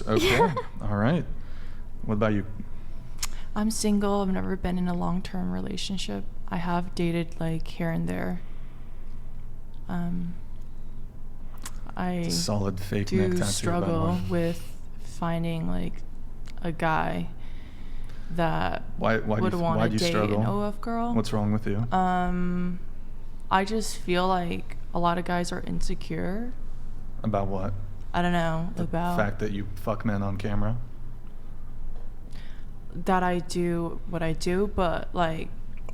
Nice. Okay. All right. What about you? I'm single. I've never been in a long-term relationship. I have dated like here and there. I It's a solid fake neck do tattoo, by the struggle way. with finding like a guy that Why would do want to you date struggle? an OF girl. What's wrong with you? I just feel like a lot of guys are insecure. About what? I don't know The about fact that you fuck men on camera? that I do what I do, but like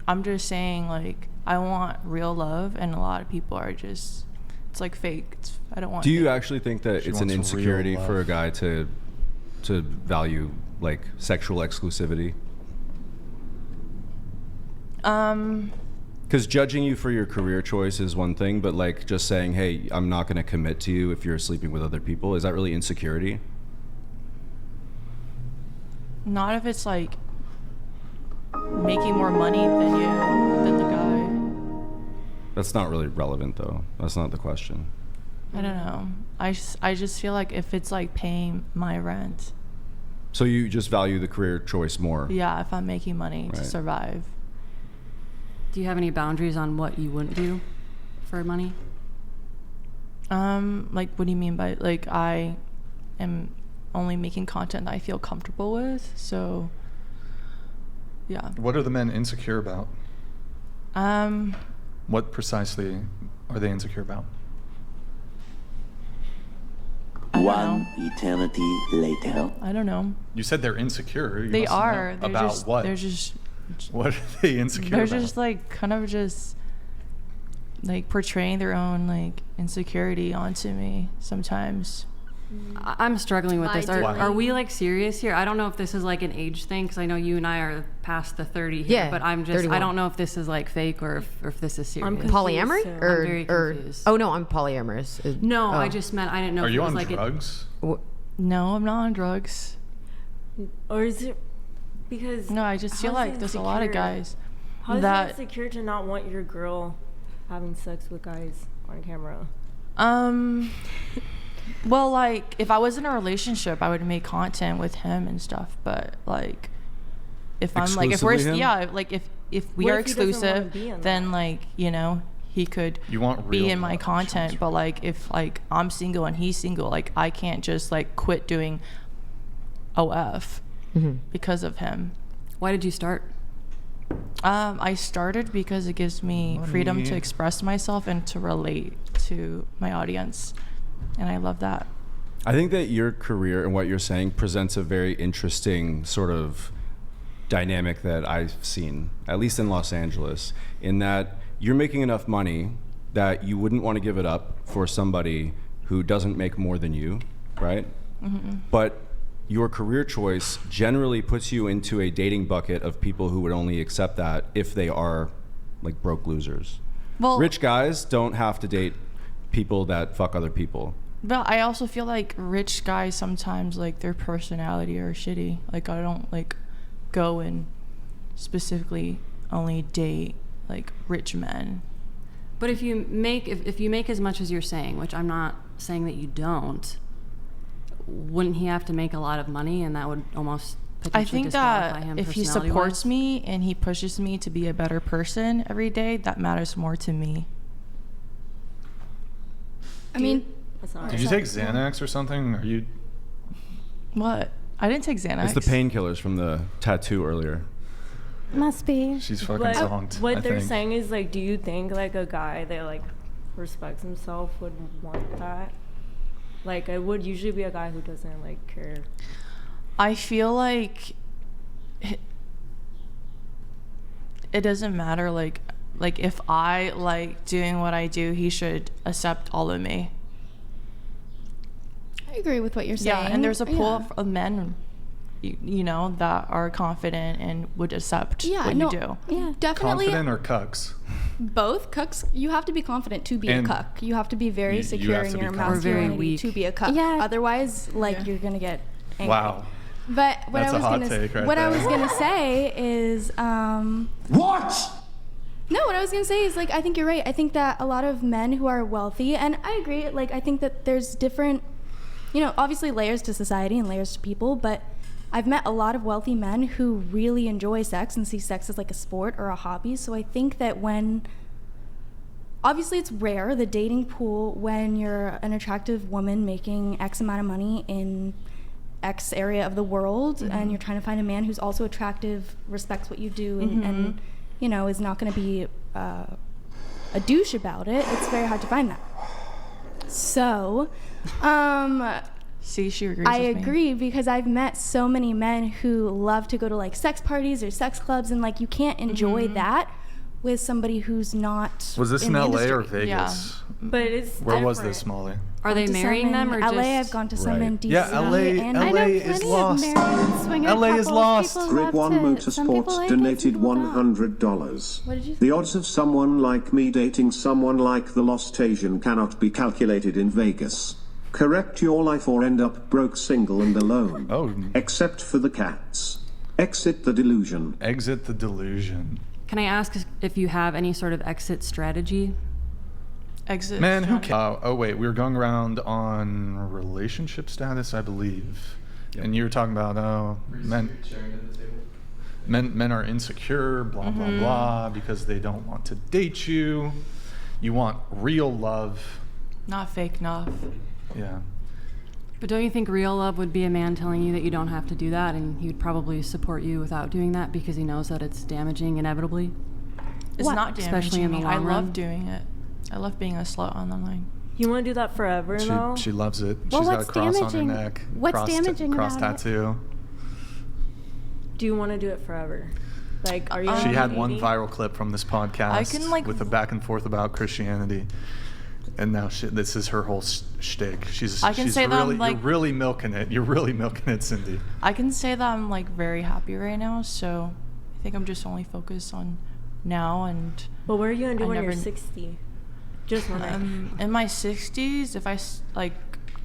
I'm just saying like I want real love, and a lot of people are just it's like fake. I don't want. Do you it. actually think that She it's an wants real insecurity love. for a guy to value like sexual exclusivity? Because judging you for your career choice is one thing, but like just saying, hey, I'm not going to commit to you if you're sleeping with other people, is that really insecurity? Not if it's like making more money than the guy. That's not really relevant though. That's not the question. I don't know. I just feel like if it's like paying my rent. So you just value the career choice more? Yeah, if I'm making money to Right. survive. Do you have any boundaries on what you wouldn't do for money? Like what do you mean by like I am only making content that I feel comfortable with, so yeah. What are the men insecure about? What precisely are they insecure about? I don't One know. eternity later. I don't know. You said they're insecure. You They must know. are. They're About just, what? They're just What are they insecure they're about? just like kind of just like portraying their own like insecurity onto me sometimes. I'm struggling with this. Why? Are we like serious here? I don't know if this is like an age thing, because I know you and I are past the 30 here. Yeah, but I'm just 31. I don't know if this is like fake or if this is serious. I'm confused. Polyamory? too. Or, I'm very or- confused. oh no, I'm polyamorous. No, Oh. I just meant I didn't know Are if you it was on like drugs? No, I'm not on drugs. Or is it because? No, I just feel how is like it there's a lot of insecure? guys How is that it insecure to not want your girl having sex with guys on camera? well, like if I was in a relationship, I would make content with him and stuff. But like, if I'm like, if we're Exclusively him? yeah, like if we What are if he doesn't wanna exclusive, be in then that? like he could You want be real in my love. She content. wants But real like if like I'm single and he's single, like I can't just like quit doing OF because of him. Why did you start? I started because it gives me freedom to Money. express myself and to relate to my audience, and I love that. I think that your career and what you're saying presents a very interesting sort of dynamic that I've seen, at least in Los Angeles, in that you're making enough money that you wouldn't want to give it up for somebody who doesn't make more than you, right? But your career choice generally puts you into a dating bucket of people who would only accept that if they are like broke losers. Well, Rich guys don't have to date people that fuck other people. but I also feel like rich guys sometimes like their personality are shitty. Like I don't like go and specifically only date like rich men. But if you make if you make as much as you're saying, which I'm not saying that you don't, wouldn't he have to make a lot of money, and that would almost potentially I think disqualify that him if he personality-wise? supports me and he pushes me to be a better person every day, that matters more to me. I mean, Sorry. Did you take Xanax or something? Are you? What? I didn't take Xanax. It's the painkillers from the tattoo earlier. must be. She's fucking But zonked. what I they're think. saying is like, do you think like a guy that like respects himself would want that? Like, it would usually be a guy who doesn't like care. I feel like it doesn't matter like if I like doing what I do, he should accept all of me. I agree with what you're saying. Yeah, and there's a pool Yeah. of men, you know, that are confident and would accept Yeah, what no, you do. Yeah, definitely. Confident or cucks? Both cucks. You have to be confident to be And a cuck. You have to be very you secure have in to be your confident. Or very masculinity weak. to be a cuck. Yeah. Otherwise, like you're gonna get angry. Wow. But what That's I a was hot gonna take right what I there. was gonna say is What? no, what I was gonna say is like I think you're right. I think that a lot of men who are wealthy, and I agree. Like I think that there's different you know, obviously layers to society and layers to people, but I've met a lot of wealthy men who really enjoy sex and see sex as like a sport or a hobby. So I think that obviously it's rare, the dating pool, when you're an attractive woman making X amount of money in X area of the world, and you're trying to find a man who's also attractive, respects what you do, and you know, is not going to be a douche about it. It's very hard to find that. So, See, she agrees I with me. agree, because I've met so many men who love to go to like sex parties or sex clubs, and like you can't enjoy that with somebody who's not. Was this in the LA or industry. Vegas? But it's Where was different. this, Molly? Are they Gone to marrying some them in or LA, just? I've gone to some Right. in DC. Yeah, LA and LA is lost. LA is lost. Grid One Motorsports donated $100. What did you say? The odds of someone like me dating someone like the Lost Asian cannot be calculated in Vegas. Correct your life or end up broke, single and alone. Oh, Except for the cats. Exit the delusion. exit the delusion. Can I ask if you have any sort of exit strategy? Exit. Man, who strategy. cares? Oh wait, we were going around on relationship status, I believe, and you were talking about men are insecure, blah blah blah, because they don't want to date you. You want real love. Not fake enough. Yeah. But don't you think real love would be a man telling you that you don't have to do that, and he would probably support you without doing that because he knows that it's damaging inevitably? It's What? not damaging Especially in the me. I long love run? doing it. I love being a slut on the line. You want to do that forever though? She loves it. Well, She's got a what's cross damaging? on her neck. What's cross damaging cross about it? tattoo. Do you want to do it forever? Like, are you? She had dating? one viral clip from this podcast I can, like, with a back and forth about Christianity, and now this is her whole shtick. She's I can she's say that I'm, really, like- you're really milking it. You're really milking it, Cindy. I can say that I'm like very happy right now, so I think I'm just only focused on now and But what are you gonna do I when you're never- 60? Just wondering. in my 60s, if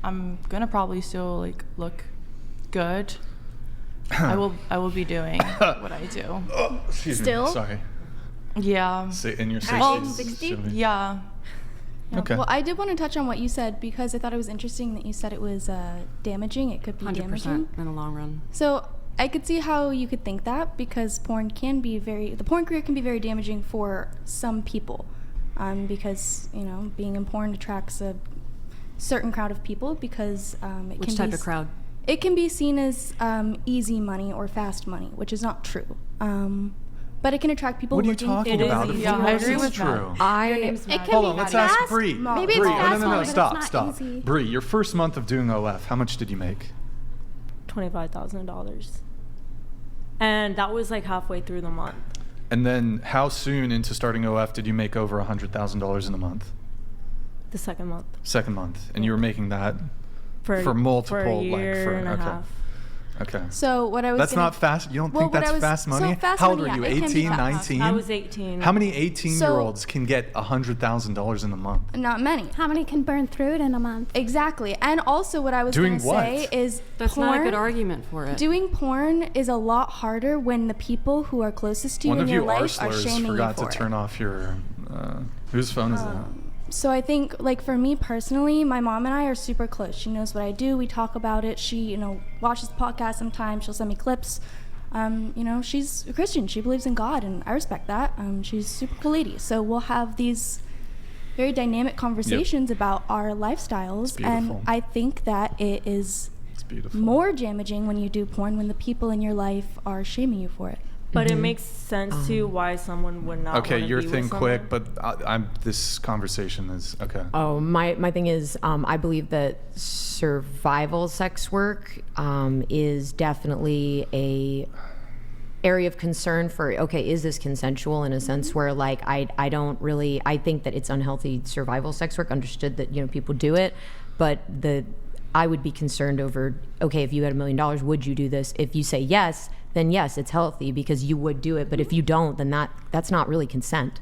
I'm gonna probably still like look good. I will be doing what I do. Excuse Still? me. Sorry. Yeah. Say in your Well, 60s. Yeah. Okay. Well, I did want to touch on what you said, because I thought it was interesting that you said it was damaging. It could be 100% damaging. in the long run. So I could see how you could think that, because the porn career can be very damaging for some people, because, you know, being in porn attracts a certain crowd of people, because it Which can type be of crowd? It can be seen as easy money or fast money, which is not true. But it can attract people What are you looking talking It is about? easy. Of Yeah, I course agree it's with that. true. It can Hold be on, let's fast ask Bree. money. Maybe it's Bree, fast no, money, but it's stop, not stop. easy. Bree, your first month of doing OF, how much did you make? $25,000. And that was like halfway through the month. And then how soon into starting OF did you make over $100,000 in a month? The second month. Second month. And you were making that For multiple, for a like, year and a okay. half. Okay. So what I was That's gonna- not fast. You don't Well, think what that's I was- fast so money? fast How old money, are you? yeah, it can be 18, fast. 19? I was 18. How many 18-year-olds can get $100,000 in a month? Not many. How many can burn through it in a month? Exactly. And also what I was Doing going to say what? is That's porn, not a good argument for it. Doing porn is a lot harder when the people who are closest to you One in of your you life are arslers shaming you forgot for to it. turn off your... whose phone is that? So I think, like, for me personally, my mom and I are super close. She knows what I do. We talk about it. She, you know, watches the podcast sometimes. She'll send me clips. You know, she's a Christian. She believes in God, and I respect that. She's a super cool lady. So we'll have these very dynamic conversations about our lifestyles. beautiful. And I think that it is It's beautiful. more damaging when you do porn, when the people in your life are shaming you for it. But it makes sense to why someone would not. Okay, wanna your be thing with quick, someone. but this conversation is... Okay. Oh, my thing is, I believe that survival sex work is definitely a area of concern for, okay, is this consensual in a sense where, like, I don't really, I think that it's unhealthy survival sex work, understood that, you know, people do it, but I would be concerned over, okay, if you had $1 million, would you do this? If you say yes, then yes, it's healthy because you would do it. But if you don't, then that's not really consent.